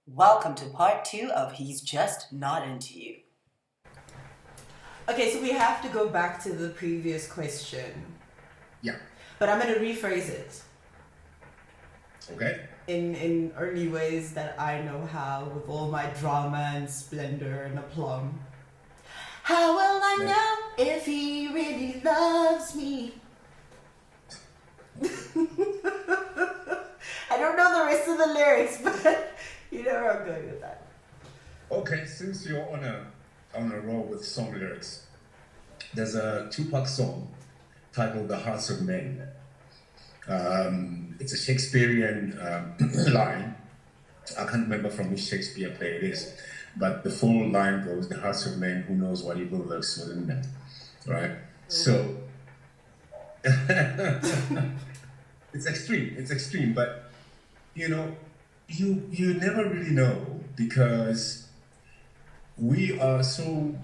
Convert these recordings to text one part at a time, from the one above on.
Welcome to part two of He's Just Not Into You. Okay, so we have to go back to the previous question. Yeah. But I'm going to rephrase it. Okay. In early ways that I know how, with all my drama and splendor and aplomb. How will I know if he really loves me? I don't know the rest of the lyrics, but you know where I'm going with that. Okay, since you're on a roll with song lyrics, there's a Tupac song titled "The Hearts of Men." It's a Shakespearean line. I can't remember from which Shakespeare play it is, but the full line goes, "The hearts of men, who knows what evil lurks within them," right? So it's extreme, but you know, you never really know because we are so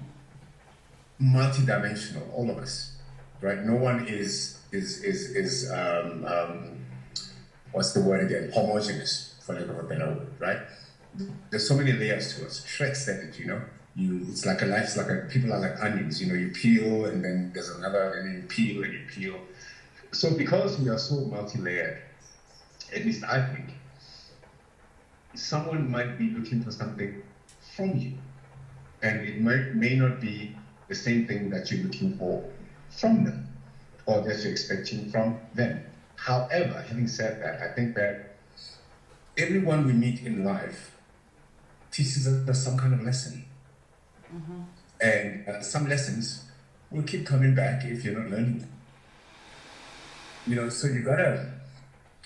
multidimensional, all of us, right? No one is what's the word again? Homogeneous, for lack of a better word, right? There's so many layers to us. Shrek said it, it's like a life, it's like people are like onions, you peel and then there's another, and then you peel and you peel. So because we are so multi-layered, at least I think, someone might be looking for something from you. And it may not be the same thing that you're looking for from them or that you're expecting from them. However, having said that, I think that everyone we meet in life teaches us some kind of lesson. Mm-hmm. And some lessons will keep coming back if you're not learning them. So you gotta,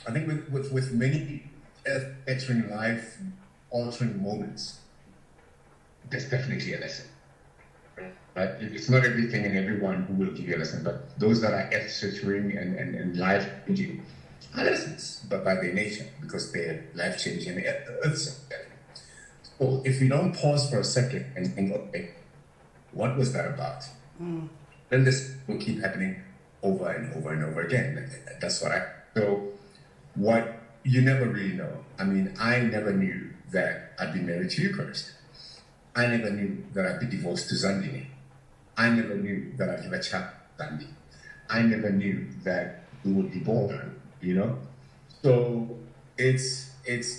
I think with many earth-altering life, altering moments, there's definitely a lesson. Right? It's not everything and everyone who will give you a lesson, but those that are earth-shattering and life-changing are lessons, but by their nature, because they're life-changing and earth-shattering. So if we don't pause for a second and think, okay, what was that about? Then this will keep happening over and over and over again. That's what you never really know. I mean, I never knew that I'd be married to you first. I never knew that I'd be divorced to Zandini. I never knew that I'd have a child with Zandi. I never knew that we would be born, So it's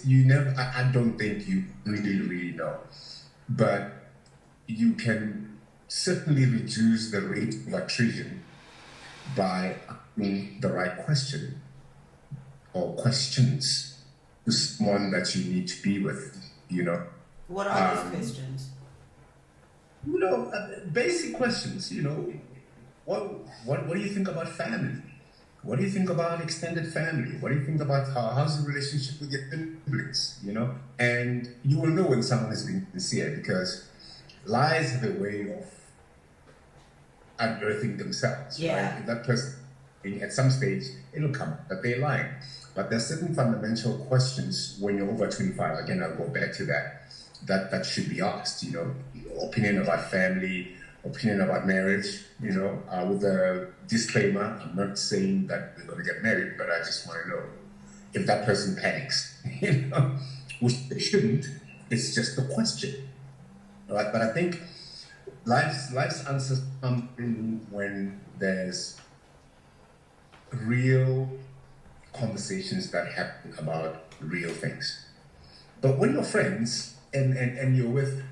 you never, I don't think you really know. But you can certainly reduce the rate of attrition by asking the right question or questions to someone that you need to be with, What are those questions? Basic questions, what do you think about family? What do you think about extended family? What do you think about how's the relationship with your siblings, And you will know when someone is being sincere because lies have a way of unearthing themselves, right? If that person, at some stage, it'll come up that they're lying. But there's certain fundamental questions when you're over 25, again, I'll go back to that should be asked, opinion about family, opinion about marriage, with a disclaimer, I'm not saying that we're going to get married, but I just want to know if that person panics, which they shouldn't, it's just a question, right? But I think life's answers come in when there's real conversations that happen about real things. But when you're friends and you're with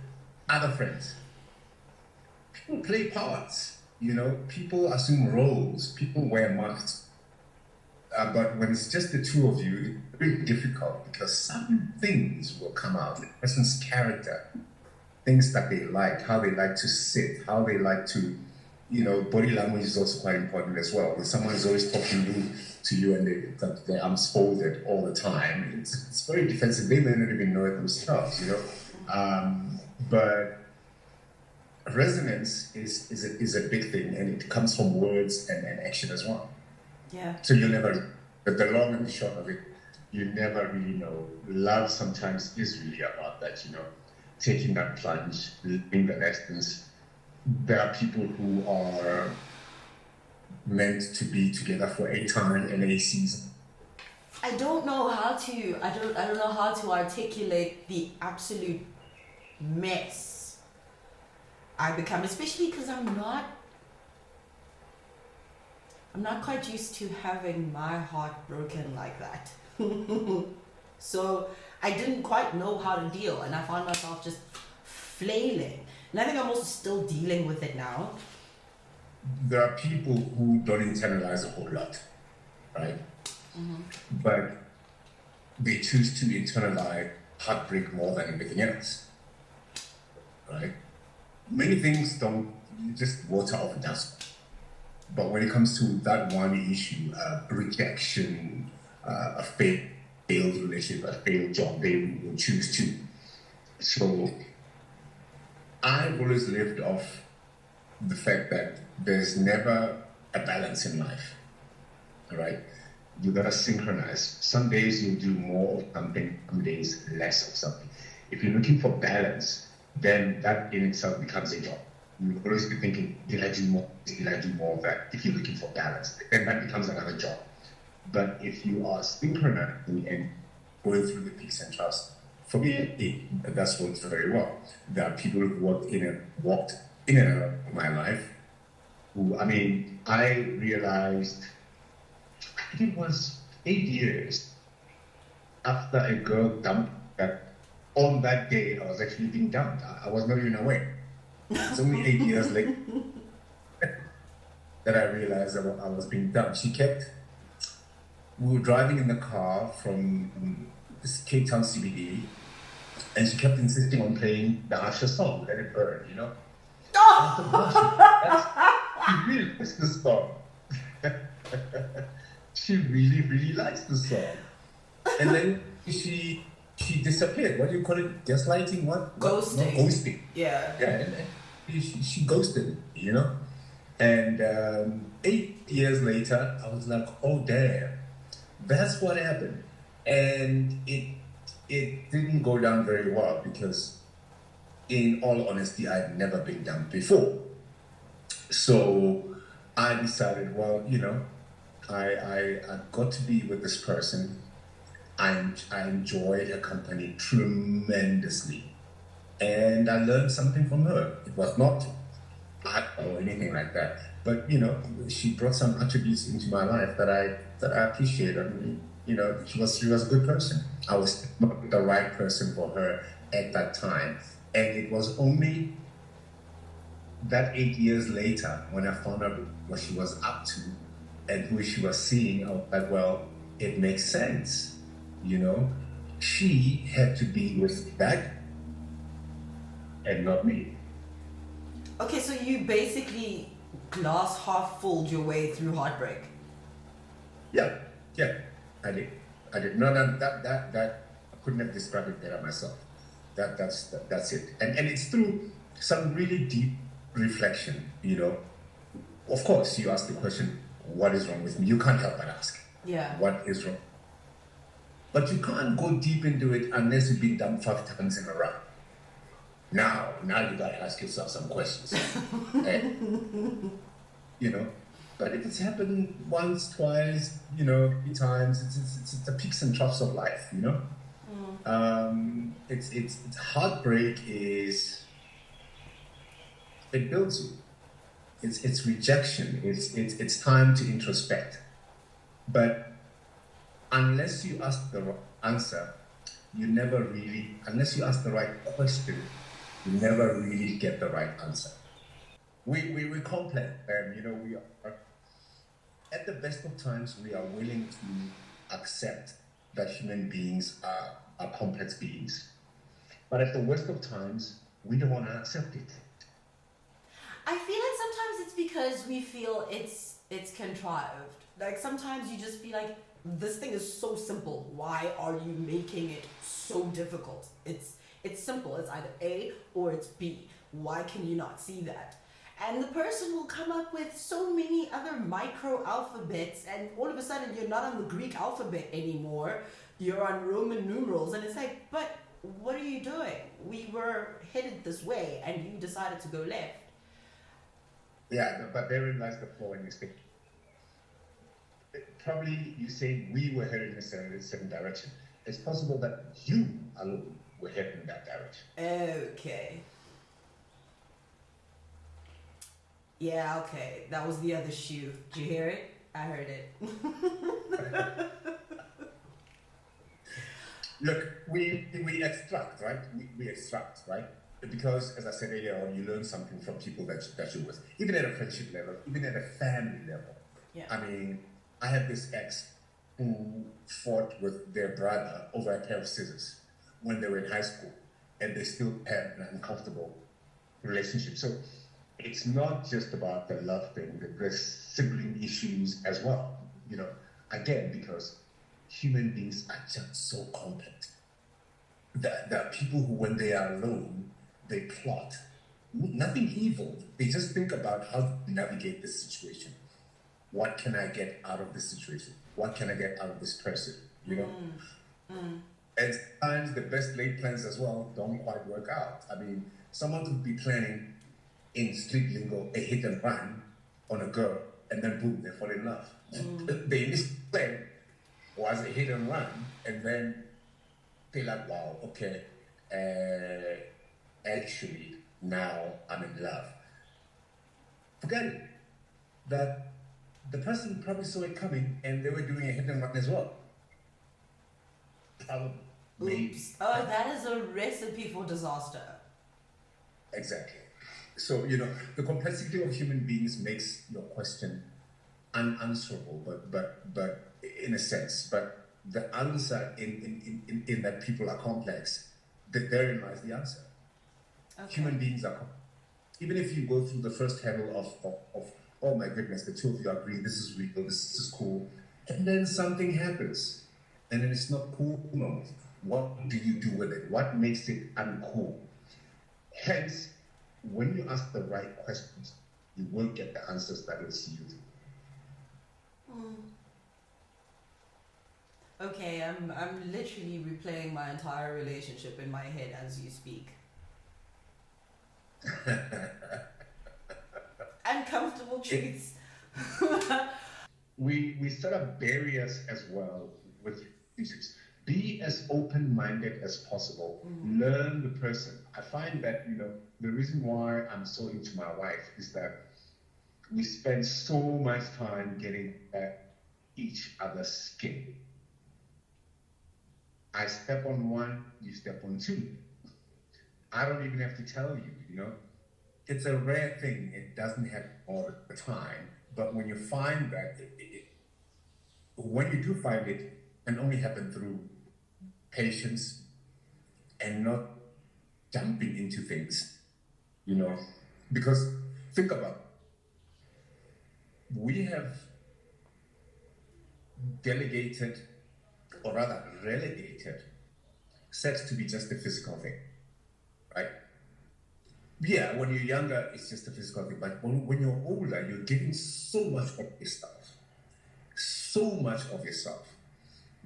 other friends, people play parts, people assume roles, people wear masks. But when it's just the two of you, it's very difficult because some things will come out, the person's character, things that they like, how they like to sit, how they like to, body language is also quite important as well. When someone is always talking to you and their arms folded all the time, it's very defensive. They may not even know it themselves, But resonance is a big thing, and it comes from words and action as well. Yeah. So you'll never, but the long and the short of it, you never really know. Love sometimes is really about that, taking that plunge, living the lessons. There are people who are meant to be together for a time and a season. I don't know how to. I don't know how to articulate the absolute mess I become, especially because I'm not quite used to having my heart broken like that. So I didn't quite know how to deal, and I found myself just flailing. And I think I'm also still dealing with it now. There are people who don't internalize a whole lot, right? But they choose to internalize heartbreak more than anything else, right? Many things don't just water off a dust. But when it comes to that one issue, rejection, a failed relationship, a failed job, they will choose to. So I've always lived off the fact that there's never a balance in life, right? You gotta synchronize. Some days you do more of something, some days less of something. If you're looking for balance, then that in itself becomes a job. You always be thinking, did I do more? Did I do more of that? If you're looking for balance, then that becomes another job. But if you are synchronizing and going through the peaks and troughs, for me, that's worked very well. There are people who walked in and out of my life who, I mean, I realized, I think it was 8 years after a girl dumped that on that day I was actually being dumped. I was not even aware. It's only 8 years later that I realized that I was being dumped. We were driving in the car from this Cape Town CBD, and she kept insisting on playing the Usher song, Let It Burn, you know? She really likes the song. She really, really likes the song. And then she disappeared. What do you call it? Gaslighting? What? Ghosting. No, ghosting. Yeah. Yeah, and she ghosted, you know? And 8 years later, I was like, oh, damn, that's what happened. And it didn't go down very well because, in all honesty, I'd never been dumped before. So I decided, well, you know, I've got to be with this person. I enjoyed her company tremendously. And I learned something from her. It was not art or anything like that. But, you know, she brought some attributes into my life that I appreciate. I mean, you know, she was a good person. I was not the right person for her at that time. And it was only that 8 years later when I found out what she was up to and who she was seeing, I was like, well, it makes sense. You know, she had to be with that and not me. Okay, so you basically glass half full your way through heartbreak. Yeah, I did. No, that I couldn't have described it better myself. That's it. And it's through some really deep reflection, you know. Of course, you ask the question, what is wrong with me? You can't help but ask. Yeah. What is wrong? But you can't go deep into it unless you've been dumped 5 times in a row. Now you gotta ask yourself some questions. You know, but if it's happened once, twice, you know, 3 times, it's the peaks and troughs of life, you know. It's heartbreak is, it builds you. It's rejection. It's time to introspect. But unless you ask the right answer, unless you ask the right question, you never really get the right answer. We complex, and you know, we are at the best of times we are willing to accept that human beings are complex beings. But at the worst of times, we don't want to accept it. I feel like sometimes it's because we feel it's contrived. Like sometimes you just feel like this thing is so simple. Why are you making it so difficult? It's simple. It's either A or it's B. Why can you not see that? And the person will come up with so many other micro alphabets, and all of a sudden you're not on the Greek alphabet anymore. You're on Roman numerals, and it's like, but what are you doing? We were headed this way, and you decided to go left. Yeah, but therein lies the flaw in this thing. probably you say we were headed in a certain direction. It's possible that you alone were headed in that direction. Okay. Yeah, okay. That was the other shoe. Did you hear it? I heard it. Look, we extract, right? We extract, right? Because, as I said earlier on, you learn something from people that you're with, even at a friendship level, even at a family level. Yeah. I mean, I have this ex who fought with their brother over a pair of scissors when they were in high school, and they still had an uncomfortable relationship. So it's not just about the love thing, there's sibling issues as well, you know, again, because human beings are just so complex. There are people who, when they are alone, they plot. Nothing evil. They just think about how to navigate this situation. What can I get out of this situation? What can I get out of this person? You know? And sometimes the best laid plans as well don't quite work out. I mean, someone could be planning in street lingo a hit and run on a girl, and then boom, they fall in love. The initial plan was a hit and run, and then they're like, wow, okay, actually, now I'm in love. Forget it. That the person probably saw it coming, and they were doing a hit and run as well. Oops. Oh, that is a recipe for disaster. Exactly. So, you know, the complexity of human beings makes your question unanswerable, but in a sense, but the answer in that people are complex, therein lies the answer. Okay. Human beings are complex. Even if you go through the first hurdle of oh my goodness, the two of you agree, this is real, this is cool, and then something happens, and then it's not cool no more. What do you do with it? What makes it uncool? Hence, when you ask the right questions, you will get the answers that will see you through. Okay, I'm literally replaying my entire relationship in my head as you speak. Uncomfortable truths. we set up barriers as well with relationships. Be as open-minded as possible. Learn the person. I find that, you know, the reason why I'm so into my wife is that we spend so much time getting at each other's skin. I step on one, you step on two. I don't even have to tell you, you know. It's a rare thing. It doesn't happen all the time. But when you find that, when you do find it, it can only happen through patience and not jumping into things, you know. Because think about it. We have delegated, or rather relegated, sex to be just a physical thing, right? Yeah, when you're younger, it's just a physical thing. But when you're older, you're giving so much of yourself,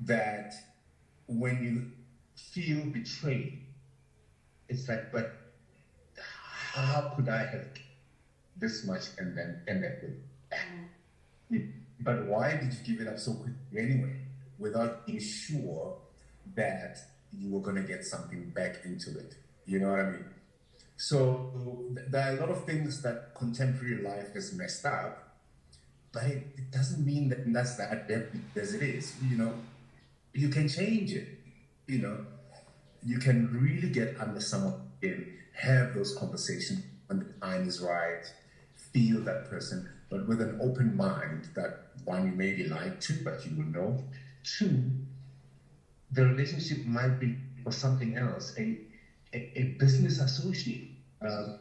that when you feel betrayed, it's like, but how could I have this much and then end up with? But why did you give it up so quickly anyway, without being sure that you were going to get something back into it? You know what I mean? So there are a lot of things that contemporary life has messed up, but it doesn't mean that that's that as it is. You know, you can change it. You know, you can really get under someone and have those conversations when the time is right, feel that person, but with an open mind that one, you maybe like, two, but you will know. Two, the relationship might be for something else, a business associate, a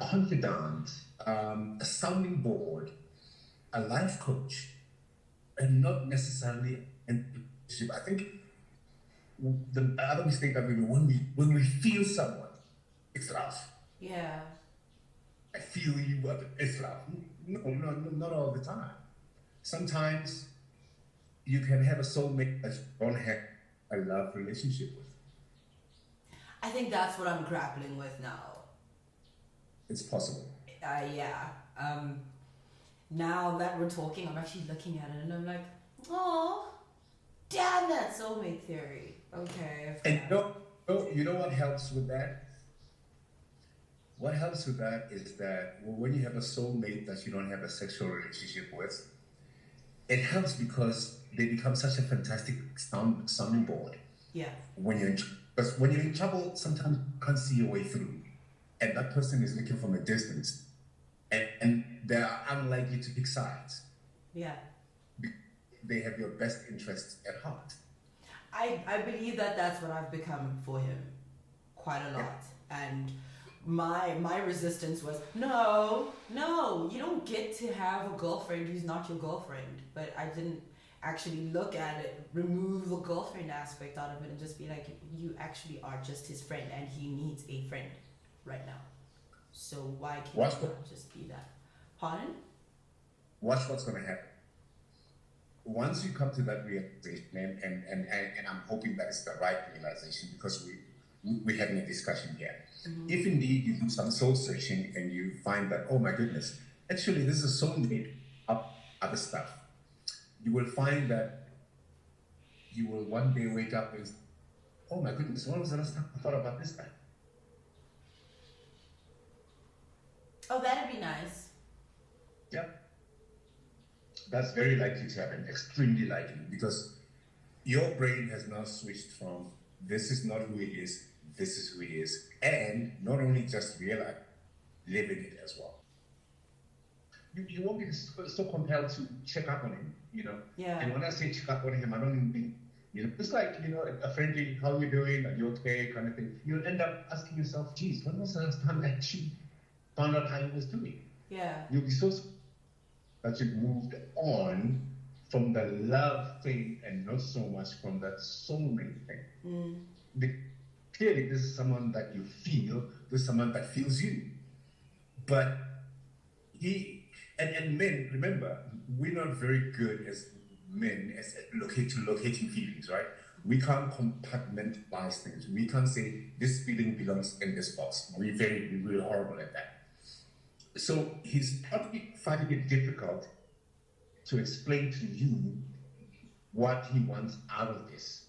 confidant, a sounding board, a life coach, and not necessarily an relationship. I think the other mistake that we do when we feel someone, it's rough. Yeah. I feel you, but it's rough. No, not all the time. Sometimes you can have a soulmate that you don't have a love relationship with. I think that's what I'm grappling with now. It's possible. Yeah. Now that we're talking, I'm actually looking at it and I'm like, Oh, damn that soulmate theory. Okay. And you know what helps with that? What helps with that is that when you have a soulmate that you don't have a sexual relationship with, it helps because they become such a fantastic sounding board. Yeah. Because when you're in trouble, sometimes you can't see your way through, and that person is looking from a distance, and they are unlikely to pick sides. Yeah. They have your best interests at heart. I believe that that's what I've become for him quite a lot. And my resistance was, no, you don't get to have a girlfriend who's not your girlfriend. But I didn't actually look at it, remove the girlfriend aspect out of it, and just be like, you actually are just his friend, and he needs a friend right now. So why can't you not just be that? Pardon? Watch what's going to happen. Once you come to that realization, and I'm hoping that it's the right realization, because we're having a discussion here. Mm-hmm. If indeed you do some soul searching and you find that, oh my goodness, actually this is soulmate of other stuff, you will find that you will one day wake up and, oh my goodness, when was the last time I thought about this guy? Oh, that'd be nice. Yep. That's very likely to happen, extremely likely, because your brain has now switched from this is not who he is, this is who he is, and not only just realize, living it as well. You won't be so compelled to check up on him, you know. Yeah. And when I say check up on him, I don't mean, you know, it's like, you know, a friendly, how are you doing, are you okay, kind of thing. You'll end up asking yourself, geez, when was the last time I actually found out how he was doing? Yeah. You'll be so that you've moved on from the love thing and not so much from that soulmate thing. Clearly, this is someone that you feel, this is someone that feels you. But and men, remember, we're not very good as men as locating feelings, right? We can't compartmentalize things. We can't say this feeling belongs in this box. We're horrible at that. So he's probably finding it difficult to explain to you what he wants out of this.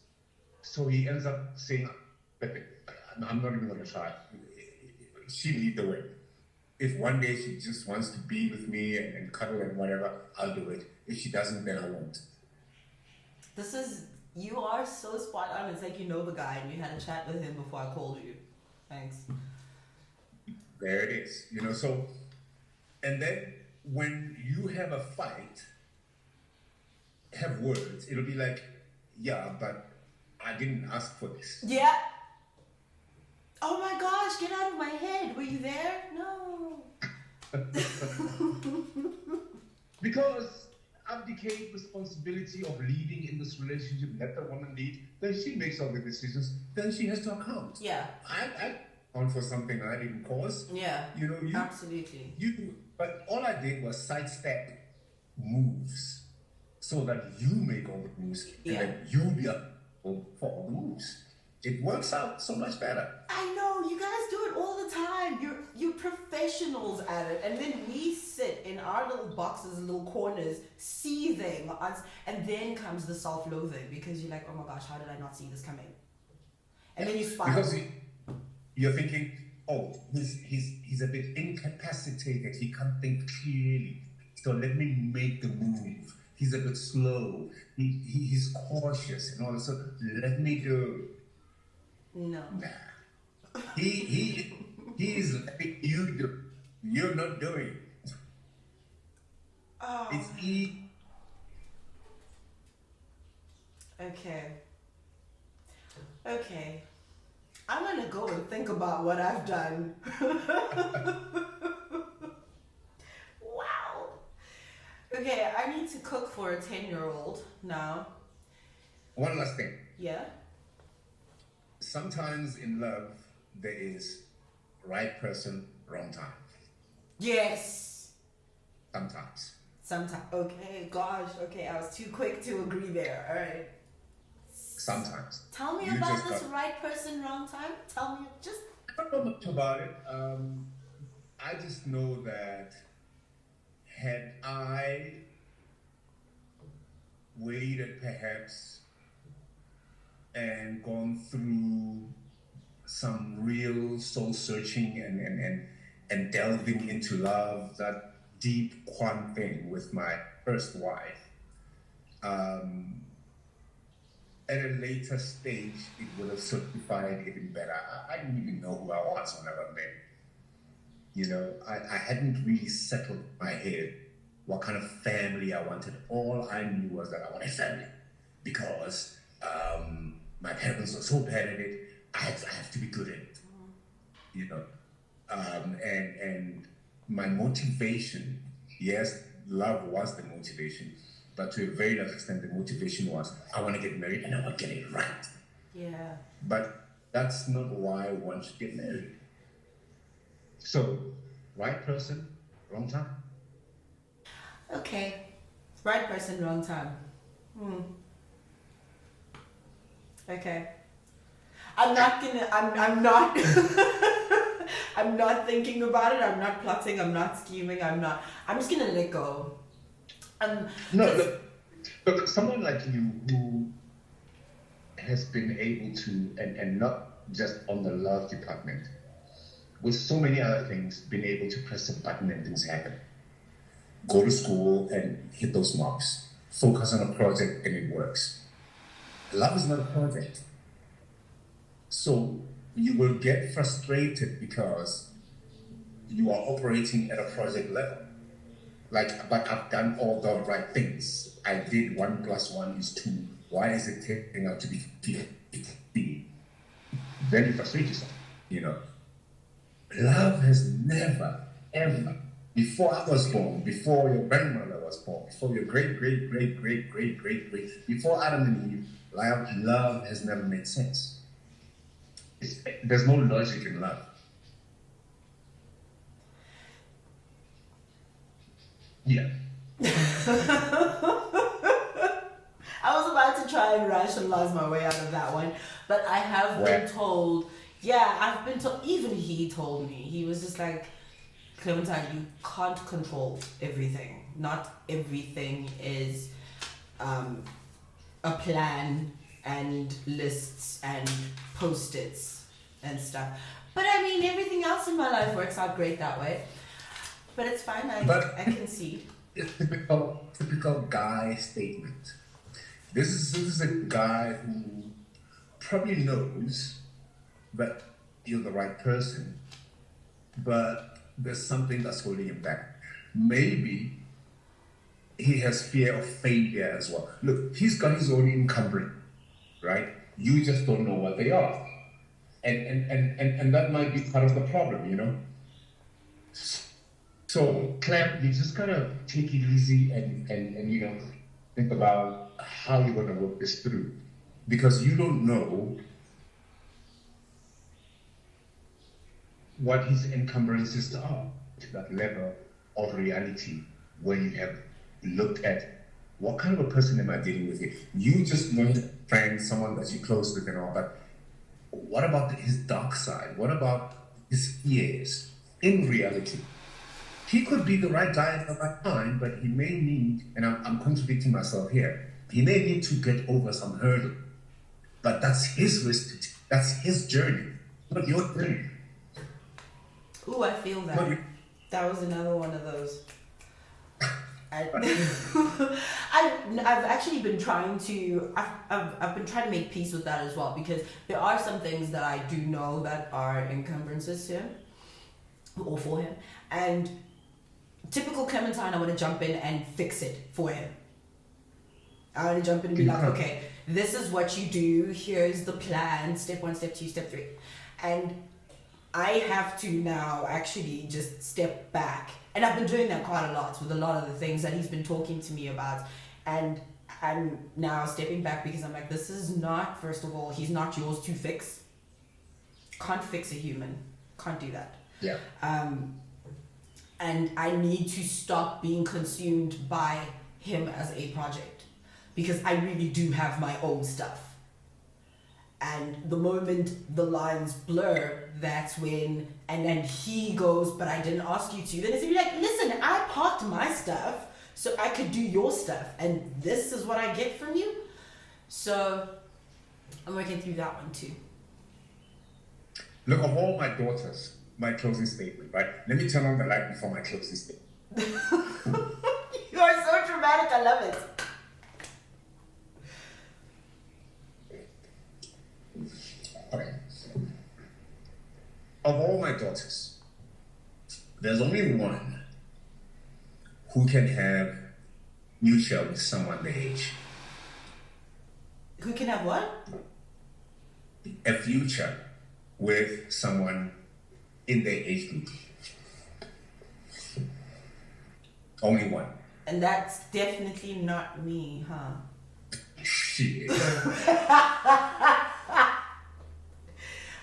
So he ends up saying, I'm not even going to try. She lead the way. If one day she just wants to be with me and cuddle and whatever, I'll do it. If she doesn't, then I won't. You are so spot on. It's like you know the guy and you had a chat with him before I called you. Thanks. There it is. You know, so... And then when you have a fight, have words, it'll be like, yeah, but I didn't ask for this. Yeah. Oh my gosh, get out of my head. Were you there? No. Because abdicate responsibility of leading in this relationship, let the woman lead, then she makes all the decisions, then she has to account. Yeah. I account for something I didn't cause. Yeah. You know, absolutely. But all I did was sidestep moves so that you make all the moves and then you be up for all the moves. It works out so much better. I know, you guys do it all the time. You're professionals at it, and then we sit in our little boxes, little corners, seething, and then comes the self-loathing because you're like, oh my gosh, how did I not see this coming? And then you spiral. Because you're thinking, oh, he's a bit incapacitated. He can't think clearly. So let me make the move. He's a bit slow. He's cautious and all this. So let me do. No. Nah. He's letting you do. You're not doing. Oh. It's Okay. I'm gonna go and think about what I've done. Wow. Okay, I need to cook for a 10-year-old now. One last thing. Yeah? Sometimes in love, there is right person, wrong time. Yes. Sometimes. Okay, gosh. Okay, I was too quick to agree there. All right. Sometimes. Tell me about this right person, wrong time. Tell me just... I don't know much about it. I just know that had I waited perhaps and gone through some real soul searching and delving into love, that deep quan thing with my first wife. Um, at a later stage, it would have certified even better. I didn't even know who I was when I got married. You know, I hadn't really settled in my head what kind of family I wanted. All I knew was that I wanted family because my parents were so bad at it. I have to be good at it, you know. And my motivation, yes, love was the motivation, but to a very large extent, the motivation was I want to get married and I want to get it right. Yeah. But that's not why one should get married. So, right person, wrong time. Okay. Right person, wrong time. Okay. I'm not I'm not thinking about it. I'm not plotting. I'm not scheming. I'm just gonna let go. No, look, someone like you who has been able to, and not just on the love department, with so many other things, been able to press a button and things happen. Go to school and hit those marks. Focus on a project and it works. Love is not a project. So you will get frustrated because you are operating at a project level. Like, but I've done all the right things. I did 1 + 1 is 2. Why is it turning out to be 50? Then you frustrate yourself, you know. Love has never, ever, before I was born, before your grandmother was born, before your great, before Adam and Eve, love has never made sense. There's no logic in love. Yeah. I was about to try and rationalize my way out of that one, but I have been told, I've been told, even he told me, he was just like, Clementine, you can't control everything. Not everything is a plan and lists and post-its and stuff. But I mean, everything else in my life works out great that way. But it's fine, I concede. It's typical guy statement. This is a guy who probably knows that you're the right person, but there's something that's holding him back. Maybe he has fear of failure as well. Look, he's got his own encumbrance, right? You just don't know what they are. And that might be part of the problem, you know? So, Clem, you just kind of take it easy and you know, think about how you're going to work this through. Because you don't know what his encumbrances are to that level of reality where you have looked at what kind of a person am I dealing with here? You just know a friend, someone that you're close with and all, but what about his dark side? What about his fears in reality? He could be the right guy at the right time, but he may need, and I'm contradicting myself here, he may need to get over some hurdle. But that's his risk, that's his journey, not your journey. Ooh, I feel that. That was another one of those. I've actually been trying to I've been trying to make peace with that as well, because there are some things that I do know that are encumbrances to him or for him, and typical Clementine, I want to jump in and fix it for him. I want to jump in and be like, okay, this is what you do, here's the plan, step 1, step 2, step 3, and I have to now actually just step back. And I've been doing that quite a lot with a lot of the things that he's been talking to me about. And I'm now stepping back because I'm like, this is not, first of all, he's not yours to fix. Can't fix a human. Can't do that. Yeah. And I need to stop being consumed by him as a project, because I really do have my own stuff. And the moment the lines blur, that's when, and then he goes, but I didn't ask you to. Then it's be like, listen, I parked my stuff so I could do your stuff, and this is what I get from you. So I'm working through that one too. Look, of all my daughters, my closing statement, right? Let me turn on the light before my closing statement. You are so dramatic. I love it. Okay. Of all my daughters, there's only one who can have mutual with someone their age. Who can have what? A future with someone in their age group. Only one. And that's definitely not me, huh? Shit.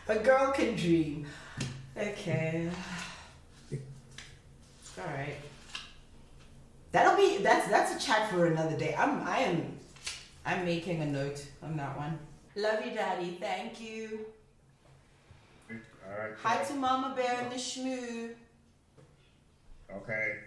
A girl can dream. Okay. All right. That's a chat for another day. I'm making a note on that one. Love you, Daddy. Thank you. All right. Hi to Mama Bear and the Shmoo. Okay.